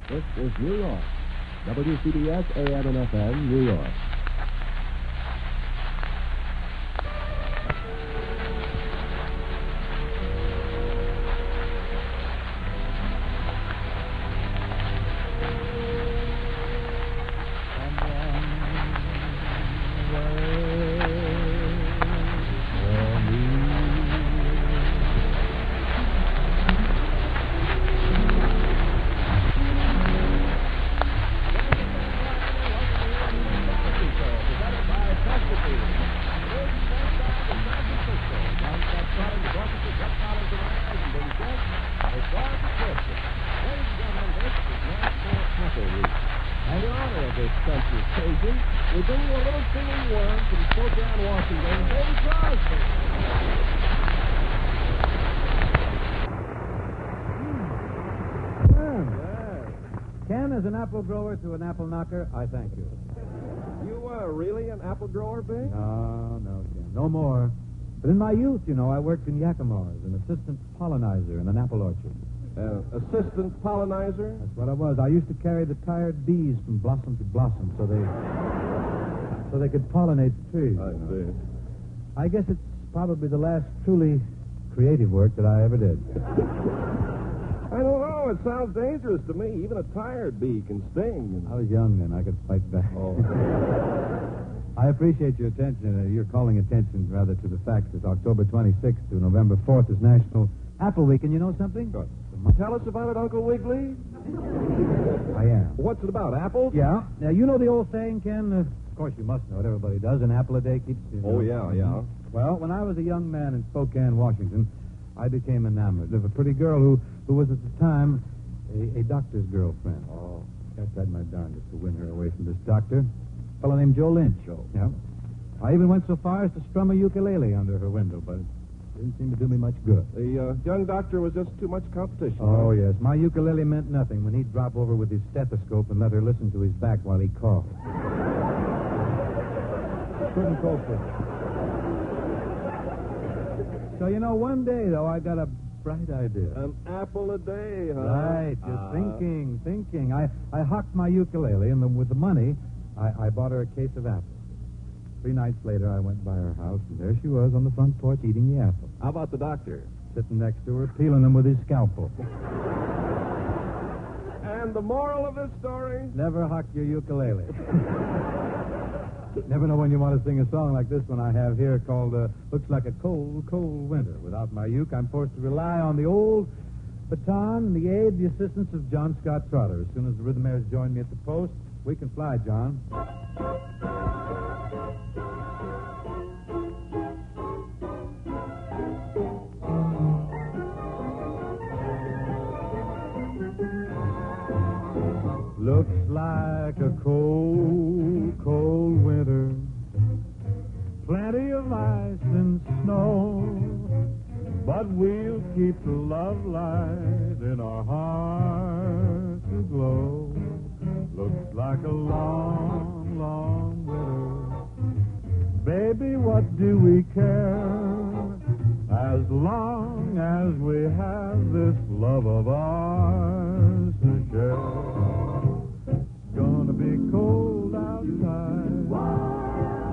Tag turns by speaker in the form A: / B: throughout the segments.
A: This is New York. WCBS AM and FM, New York. And in honor of this special occasion, we bring you a little singing worm from Spokane, Washington, Dave Crosby.
B: Ken, as an apple grower to an apple knocker, I thank you.
A: You really an apple grower, Big?
B: No, Ken, no more. But in my youth, I worked in Yakima as an assistant pollinizer in an apple orchard.
A: Assistant pollinizer?
B: That's what I was. I used to carry the tired bees from blossom to blossom so they could pollinate the trees.
A: I see.
B: I guess it's probably the last truly creative work that I ever did.
A: I don't know. It sounds dangerous to me. Even a tired bee can sting.
B: I was young then. I could fight back.
A: Oh.
B: I appreciate your attention. You're calling attention, rather, to the fact that October 26th to November 4th is National Apple Week. And you know something?
A: Good. Tell us about it, Uncle Wiggily.
B: I am.
A: What's it about, apples?
B: Yeah. Now, you know the old saying, Ken? Of course, you must know it. Everybody does. An apple a day keeps you.
A: Oh, yeah.
B: Well, when I was a young man in Spokane, Washington, I became enamored of a pretty girl who was at the time a doctor's girlfriend.
A: Oh.
B: I tried my darndest to win her away from this doctor. A fellow named Joe Lynch.
A: Joe.
B: Yeah. I even went so far as to strum a ukulele under her window, but it didn't seem to do me much good.
A: The young doctor was just too much competition.
B: Oh, yes. My ukulele meant nothing when he'd drop over with his stethoscope and let her listen to his back while he coughed. Couldn't cope with it. So, one day, though, I got a bright idea.
A: An apple a day, huh?
B: Right, just thinking. I hocked my ukulele, and with the money, I bought her a case of apples. 3 nights later, I went by her house, and there she was on the front porch eating the apples.
A: How about the doctor?
B: Sitting next to her, peeling them with his scalpel.
A: And the moral of this story?
B: Never hock your ukulele. Never know when you want to sing a song like this one I have here called Looks Like a Cold, Cold Winter. Without my uke, I'm forced to rely on the old baton and the aid, the assistance of John Scott Trotter. As soon as the rhythmaires join me at the post, we can fly, John. Looks like a cold, cold winter. Plenty of ice and snow. But we'll keep the love light in our hearts aglow. Looks like a long, long winter. Baby, what do we care? As long as we have this love of ours to share. Gonna be cold outside,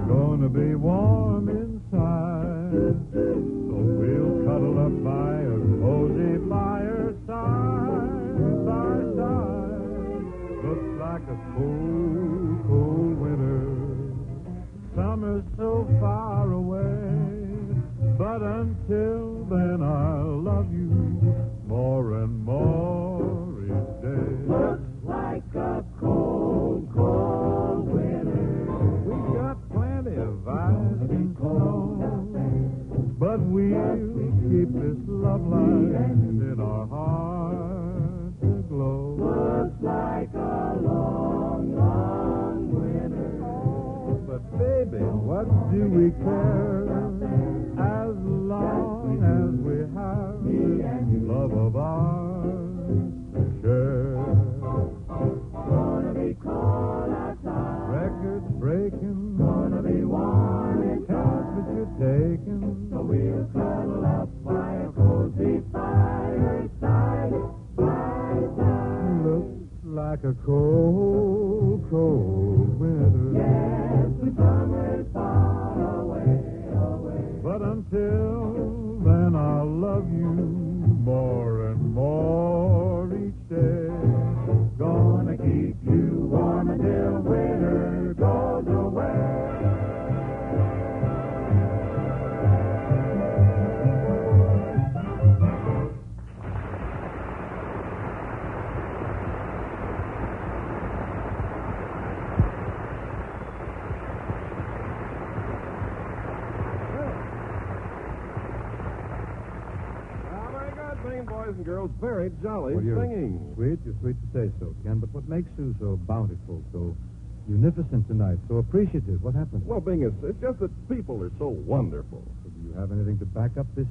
B: gonna be warm inside, so we'll cuddle up by a cozy fireside, by side. Looks like a cold, cold winter. Summer's so far away, but until then I'll love you more and more each day.
C: Looks like a cold, cold winter.
B: We've got plenty of ice and snow, but we'll keep this love light in our hearts aglow.
C: Looks like a long, long winter.
B: Oh, but baby, what do we care? As long as we have this love of ours to share.
C: Gonna be cold outside.
B: Records breaking,
C: Gonna be warm inside.
B: but you're taking.
C: So we'll cuddle up by a cozy fireside. Fireside.
B: Looks like a cold, cold winter.
C: Yes, the summer is far away, away.
B: But until then, I'll love you more and more each day.
C: Gonna keep you warm until winter goes away.
A: Boys and girls, very jolly
B: Well, you're
A: singing.
B: You're sweet to say so, Ken. But what makes you so bountiful, so munificent tonight, so appreciative? What happened?
A: Well, Bing, it's just that people are so wonderful.
B: Do you have anything to back up this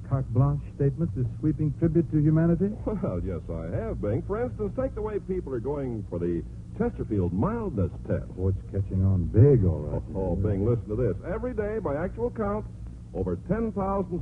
B: carte blanche statement, this sweeping tribute to humanity?
A: Well, yes, I have, Bing. For instance, take the way people are going for the Chesterfield mildness test.
B: Oh, it's catching on big, all right.
A: Oh, Bing, listen to this. Every day, by actual count, over 10,000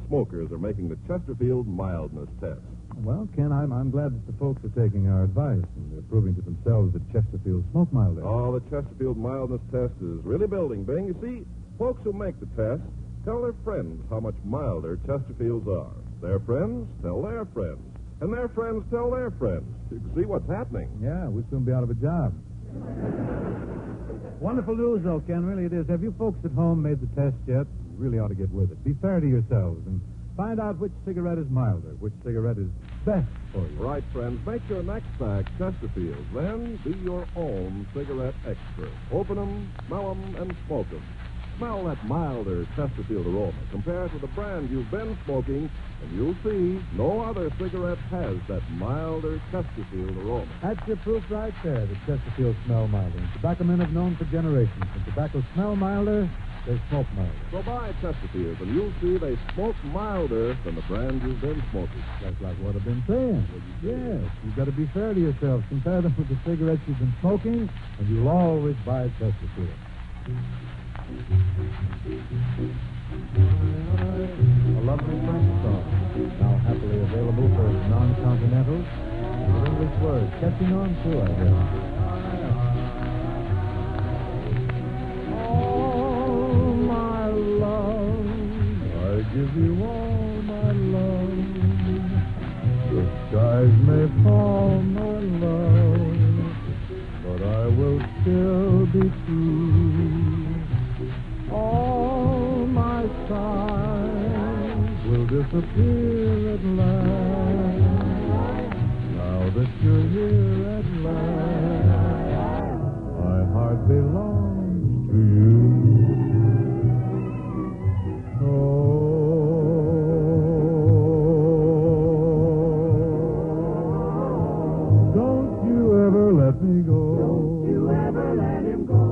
A: smokers are making the Chesterfield mildness test.
B: Well, Ken, I'm glad that the folks are taking our advice and they're proving to themselves that Chesterfield smoke milder.
A: Oh, the Chesterfield mildness test is really building, Bing. You see, folks who make the test tell their friends how much milder Chesterfields are. Their friends tell their friends. And their friends tell their friends. You can see what's happening.
B: Yeah, we'll soon be out of a job. Wonderful news, though, Ken. Really it is. Have you folks at home made the test yet? You really ought to get with it. Be fair to yourselves and find out which cigarette is milder, which cigarette is best for you.
A: Right, friends. Make your next pack Chesterfields. Then be your own cigarette expert. Open them, smell them, and smoke them. Smell that milder Chesterfield aroma. Compare it with the brand you've been smoking, and you'll see no other cigarette has that milder Chesterfield aroma.
B: That's your proof right there that Chesterfield smell milder. And tobacco men have known for generations. When tobacco smell milder, they smoke milder.
A: So buy Chesterfields, and you'll see they smoke milder than the brand you've been smoking.
B: That's like what I've been saying. Yes, you've got to be fair to yourselves. Compare them with the cigarettes you've been smoking, and you'll always buy Chesterfield. A lovely French song, now happily available for non-continentals, with English words, catching on too, I guess. Oh, my love, I give you all my love. The skies may fall, my love, but I will still be true. All my sighs will disappear at last. Now that you're here at last, my heart belongs to you. Oh, don't you ever let me go.
C: Don't you ever let him go.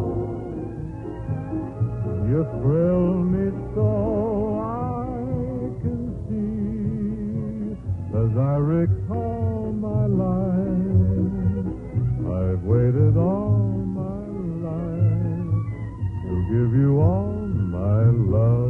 B: You thrill me so I can see as I recall my life. I've waited all my life to give you all my love.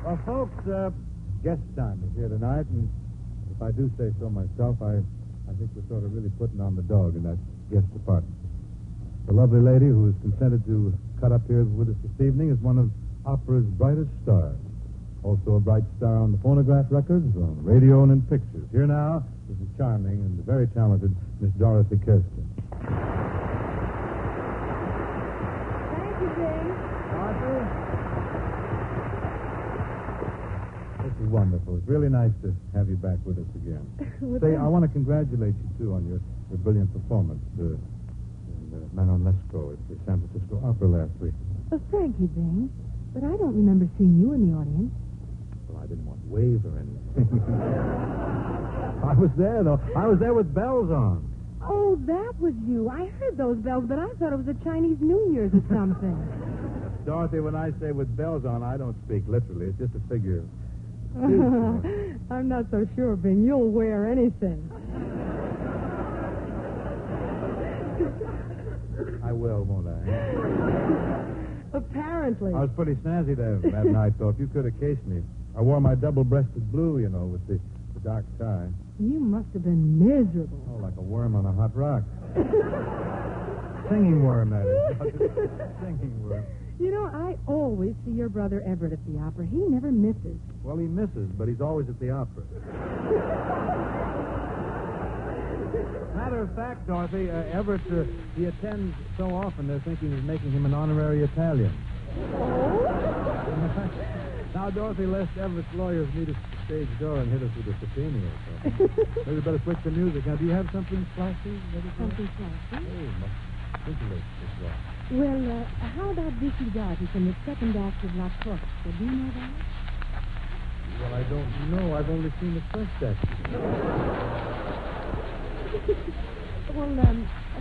B: Well, folks, guest time is here tonight, and if I do say so myself, I think we're sort of really putting on the dog in that guest department. The lovely lady who has consented to cut up here with us this evening is one of opera's brightest stars. Also a bright star on the phonograph records, on radio, and in pictures. Here now is the charming and the very talented Miss Dorothy Kirsten.
D: Thank you, James.
B: Dorothy? This is wonderful. It's really nice to have you back with us again. Say, I want to congratulate you, too, on your brilliant performance in Manon Lescaut at the San Francisco Opera last week.
D: Oh, thank you, James. But I don't remember seeing you in the audience.
B: Well, I didn't want to wave or anything. I was there, though. I was there with bells on.
D: Oh, that was you. I heard those bells, but I thought it was a Chinese New Year's or something.
B: Dorothy, when I say with bells on, I don't speak literally. It's just a figure.
D: I'm not so sure, Bing. You'll wear anything.
B: I will, won't I?
D: Apparently.
B: I was pretty snazzy there that night, though. If you could have cased me. I wore my double-breasted blue, you know, with the dark tie.
D: You must have been miserable.
B: Oh, like a worm on a hot rock. Singing worm, that is. Singing worm.
D: You know, I always see your brother Everett at the opera. He never misses.
B: Well, he misses, but he's always at the opera. Matter of fact, Dorothy, Everett, he attends so often they're thinking of making him an honorary Italian.
D: Oh?
B: Now, Dorothy, lest Everett's lawyers meet us at the stage door and hit us with a subpoena or something. Maybe we better switch the music. Now, do you have something flashy?
D: Something flashy?
B: Oh, think of it.
D: Well, how about Dickie Darby from the second act of La Corte? Do you know that?
B: Well, I don't know. I've only seen the first act.
D: Well,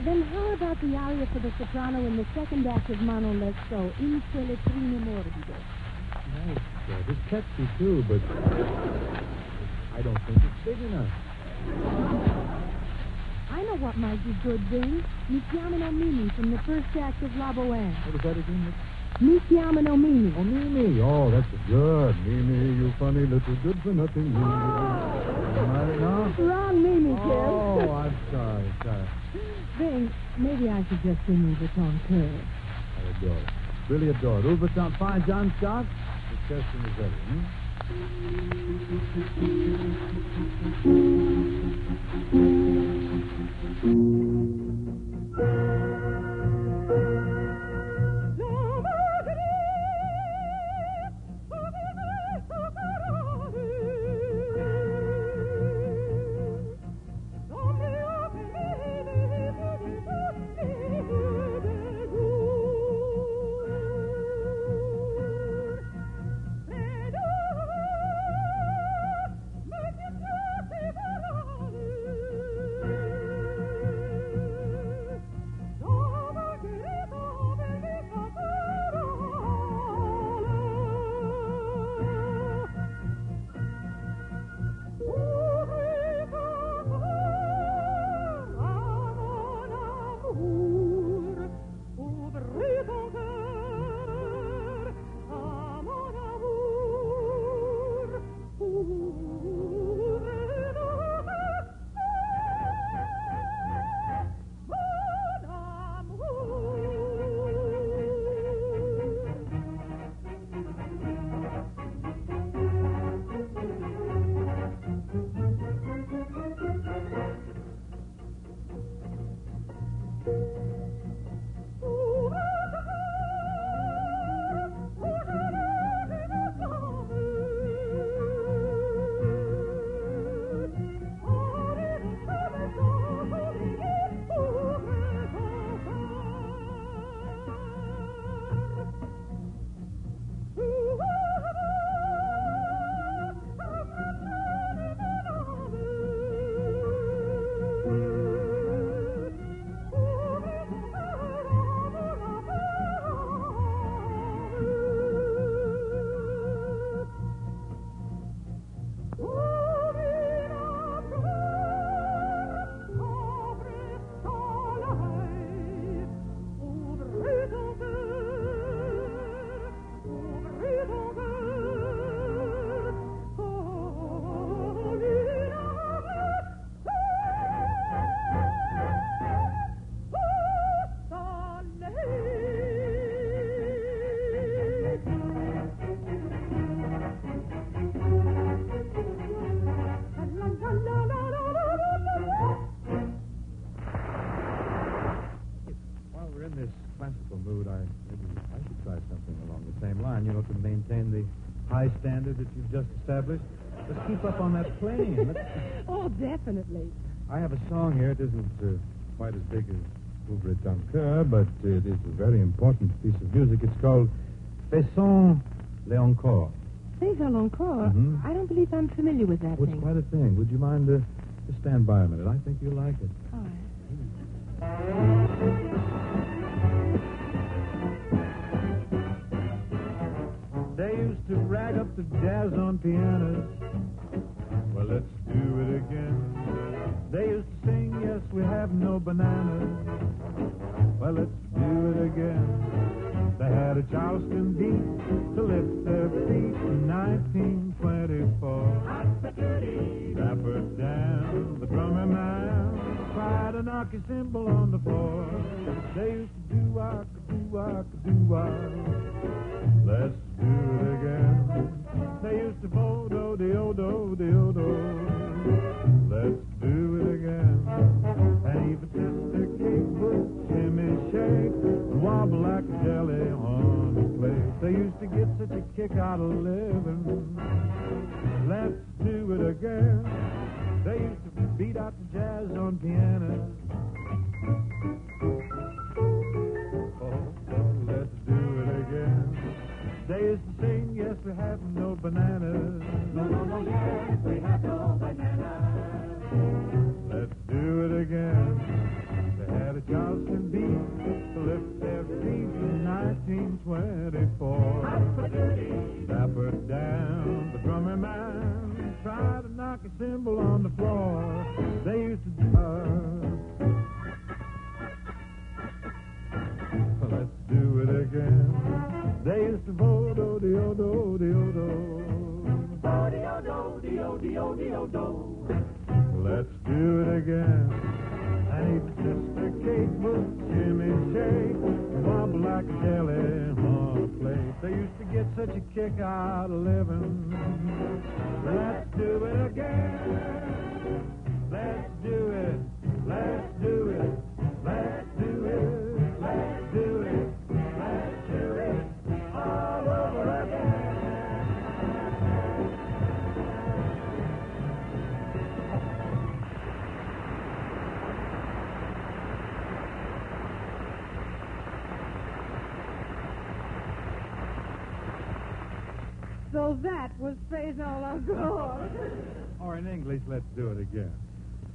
D: then how about the aria for the soprano in the second act of Mano Lesso, In quelle prime morbido?
B: Nice. It's catchy, too, but I don't think it's big enough.
D: I know what might be good, Bing. Mi chiamano Mimi from the first act of La Bohème.
B: What was that again?
D: Mi chiamano Mimi.
B: Oh, Mimi. Oh, that's good. Mimi, you funny little good-for-nothing Mimi. No?
D: Wrong Mimi, kid.
B: Oh, I'm sorry.
D: Bing, maybe I should just sing Uber Ton Cœur.
B: I adore it. Really adore it. Uber Ton, fine, John Scott. Miss Kirsten is ready, to maintain the high standard that you've just established. Let's keep up on that playing.
D: Oh, definitely.
B: I have a song here. It isn't quite as big as Ouvre ton cœur, but it is a very important piece of music. It's called Faisons-le encore.
D: César encore?
B: Mhm.
D: I don't believe I'm familiar with that
B: It's
D: thing.
B: quite a thing. Would you mind just stand by a minute? I think you'll like it.
D: All right.
B: They used to rag up the jazz on pianos. Well, let's do it again. They used to sing, yes, we have no bananas. Well, let's do it again. They had a Charleston beat to lift their feet in 1924. Dapper Dan, the drummer man, tried to knock his cymbal on the floor. They used to do-wah, do-wah, do-wah. Let's do it again. They used to do-do-de-o-do. Let's do it again. And even Sister Kate would shimmy, shake, and wobble like a jelly on a plate. They used to get such a kick out of living. Let's do it again. They used to beat out the jazz on pianos. Oh, let's do it again. They used to sing, yes, we have no bananas.
C: No, yes, we have no bananas.
B: Let's do it again. They had a Charleston beat to lift their feet in 1924. Dapper Dan, the drummer man, tried to knock a cymbal on the floor. They used to do... Let's do it again. They used to do-do-de-o-do. Let's do it again. And even Sister Kate would shimmy, shake, and wobble like a jelly on a plate. They used to get such a kick out of living. Let's do it again. Let's do it. Let's do it. Let's do it. Let's do it. Let's do it all over again.
D: So that was César encore.
B: Or in English, let's do it again.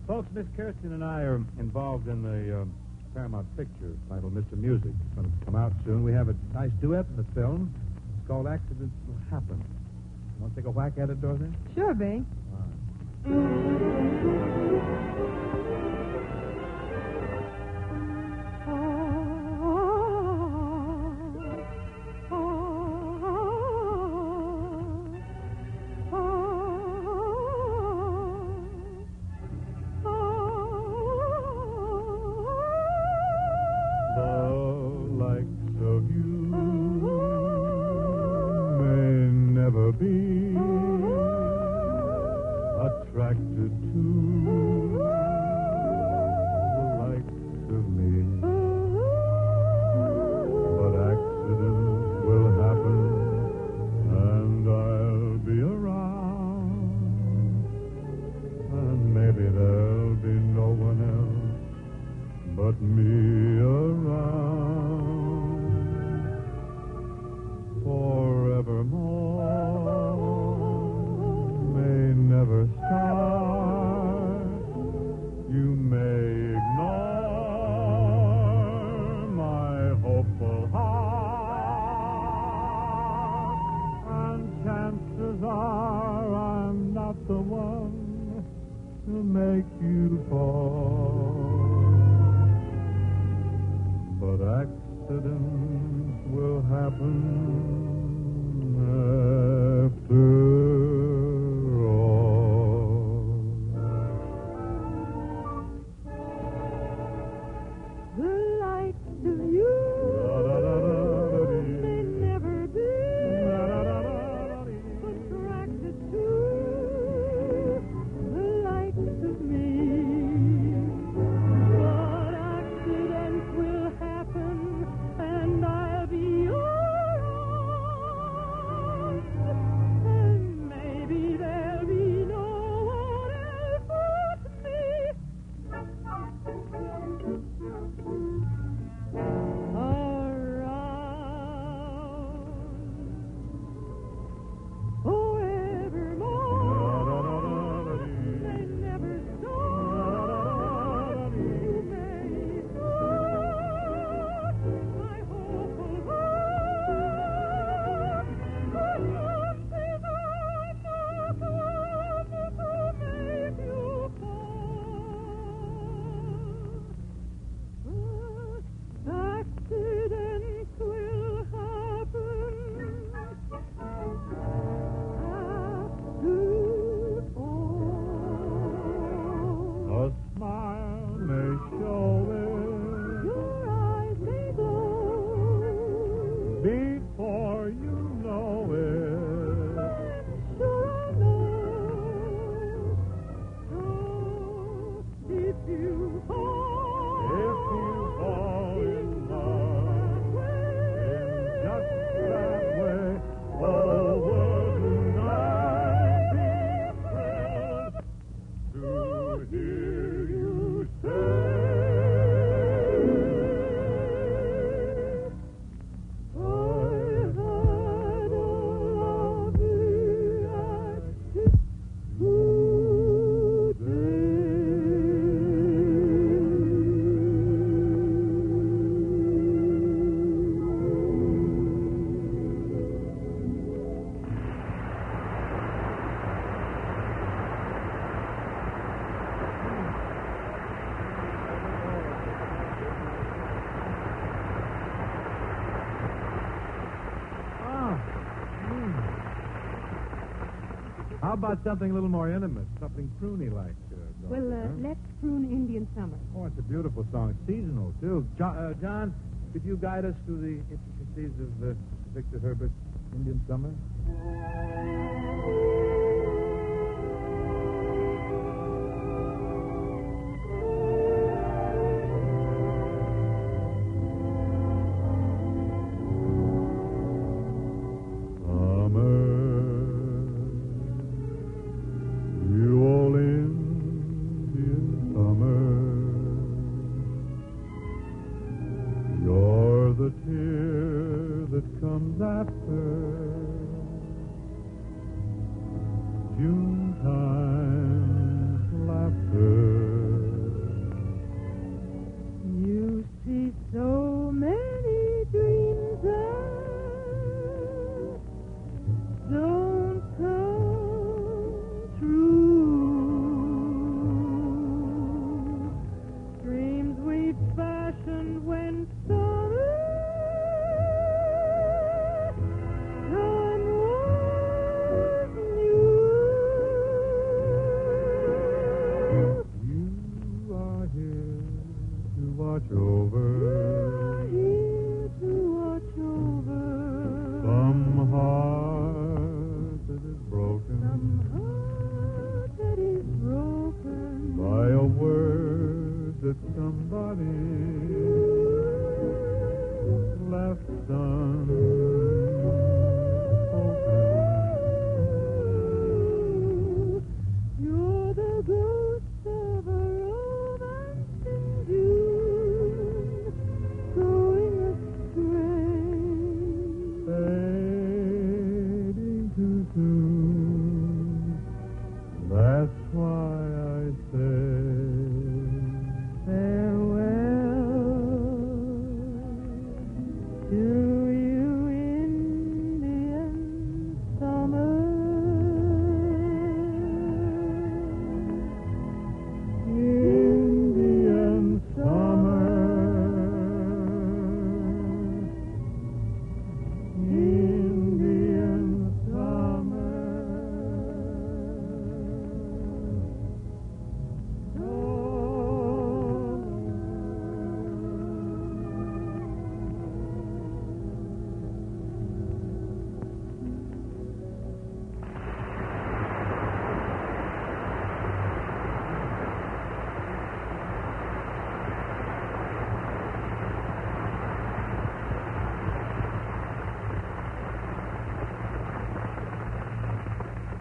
B: Folks, Miss Kirsten and I are involved in the Paramount picture titled Mr. Music. It's going to come out soon. We have a nice duet in the film. It's called Accidents Will Happen. You want to take a whack at it, Dorothy?
D: Sure, Bing.
B: All right. Attracted to the likes of me, but accidents will happen, and I'll be around, and maybe there'll be no one else but me around forevermore. Never start. You may ignore my hopeful heart, and chances are I'm not the one to make you fall. But accidents will happen after.
D: Accidents will happen, and I'll be alright.
B: How about something a little more intimate, something croony-like?
D: Well, let's croon Indian Summer.
B: Oh, it's a beautiful song. It's seasonal, too. John, could you guide us through the intricacies of Victor Herbert's Indian Summer?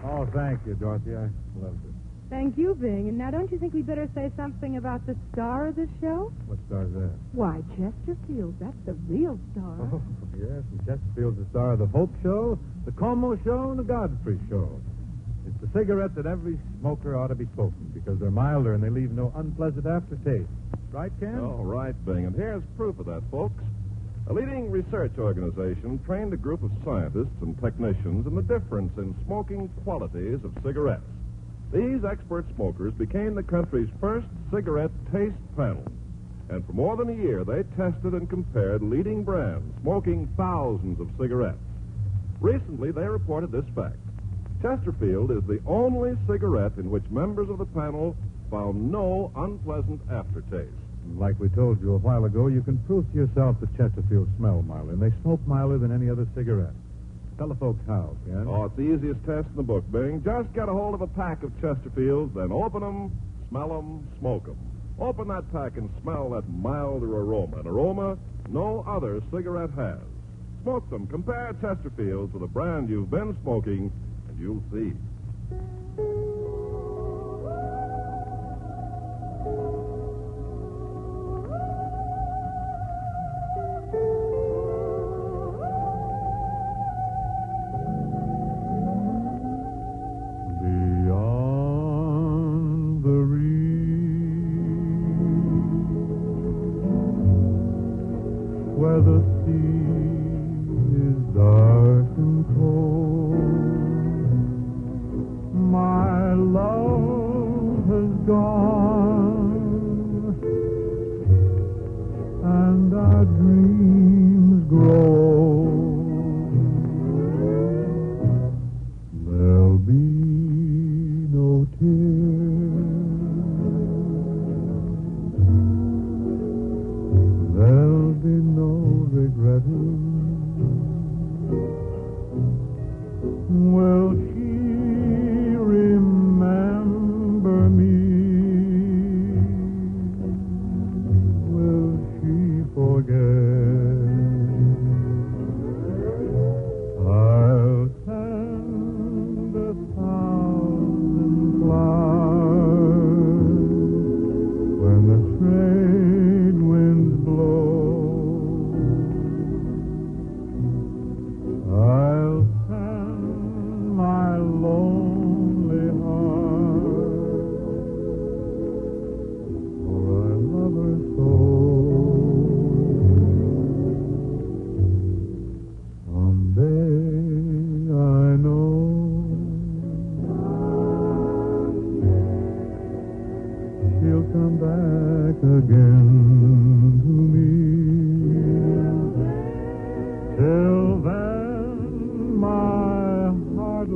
B: Oh, thank you, Dorothy. I loved it.
D: Thank you, Bing. And now, don't you think we'd better say something about the star of the show?
B: What star's that?
D: Why, Chesterfield. That's the real star.
B: Oh, yes. And Chesterfield's the star of the Hope Show, the Como Show, and the Godfrey Show. It's the cigarette that every smoker ought to be smoking because they're milder and they leave no unpleasant aftertaste. Right, Ken?
A: All right, Bing. And here's proof of that, folks. A leading research organization trained a group of scientists and technicians in the difference in smoking qualities of cigarettes. These expert smokers became the country's first cigarette taste panel. And for more than a year, they tested and compared leading brands, smoking thousands of cigarettes. Recently, they reported this fact. Chesterfield is the only cigarette in which members of the panel found no unpleasant aftertaste.
B: Like we told you a while ago, you can prove to yourself that Chesterfield smell milder, and they smoke milder than any other cigarette. Tell the folks how, Ken.
A: Oh, it's the easiest test in the book, Bing. Just get a hold of a pack of Chesterfields, then open them, smell them, smoke them. Open that pack and smell that milder aroma, an aroma no other cigarette has. Smoke them. Compare Chesterfields with a brand you've been smoking, and you'll see.
B: Beyond the reef, where the sea is dark and cold, my love has gone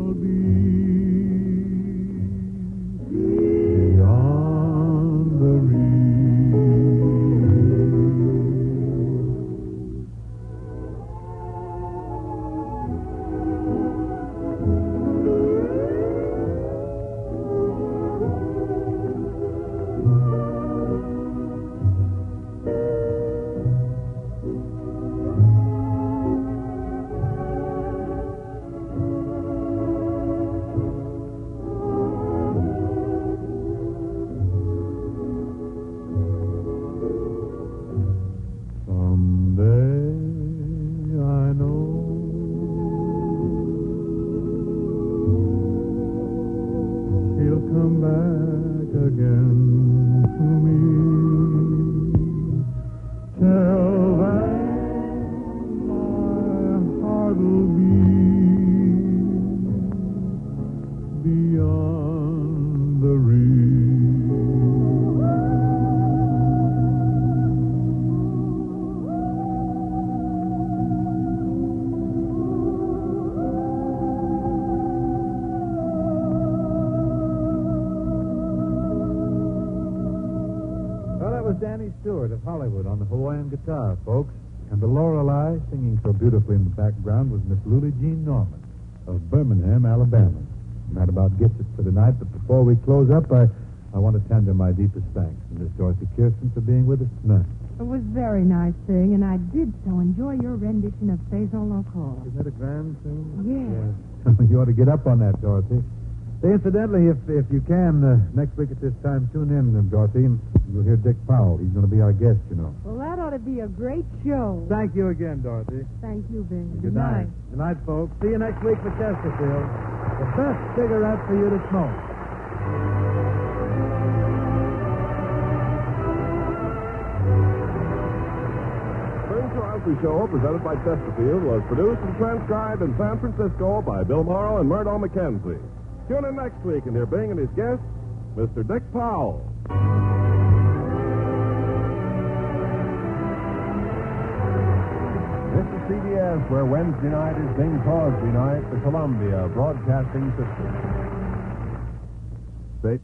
B: I'll be beyond the come back again to me. Till then, my heart will be beyond the Danny Stewart of Hollywood on the Hawaiian guitar, folks. And the Lorelei singing so beautifully in the background was Miss Lulie Jean Norman of Birmingham, Alabama. And that about gets it for tonight, but before we close up, I want to tender my deepest thanks to Miss Dorothy Kirsten for being with us tonight.
D: It was very nice thing, and I did so enjoy your rendition of Faison Local.
B: Isn't that a grand thing?
D: Yes.
B: You ought to get up on that, Dorothy. Say, incidentally, if you can, next week at this time, tune in, Dorothy, and you'll hear Dick Powell. He's going to be our guest, you know.
D: Well, that ought to be a great show.
B: Thank you again, Dorothy.
D: Thank you, Bing.
B: Good night. Good night, folks. See you next week for Chesterfield. The best cigarette for you to smoke.
A: Bing Crosby Show, presented by Chesterfield, was produced and transcribed in San Francisco by Bill Morrow and Murdo McKenzie. Tune in next week and hear Bing and his guest, Mr. Dick Powell.
E: This is CBS, where Wednesday night is Bing Crosby night, the Columbia Broadcasting System.
A: State.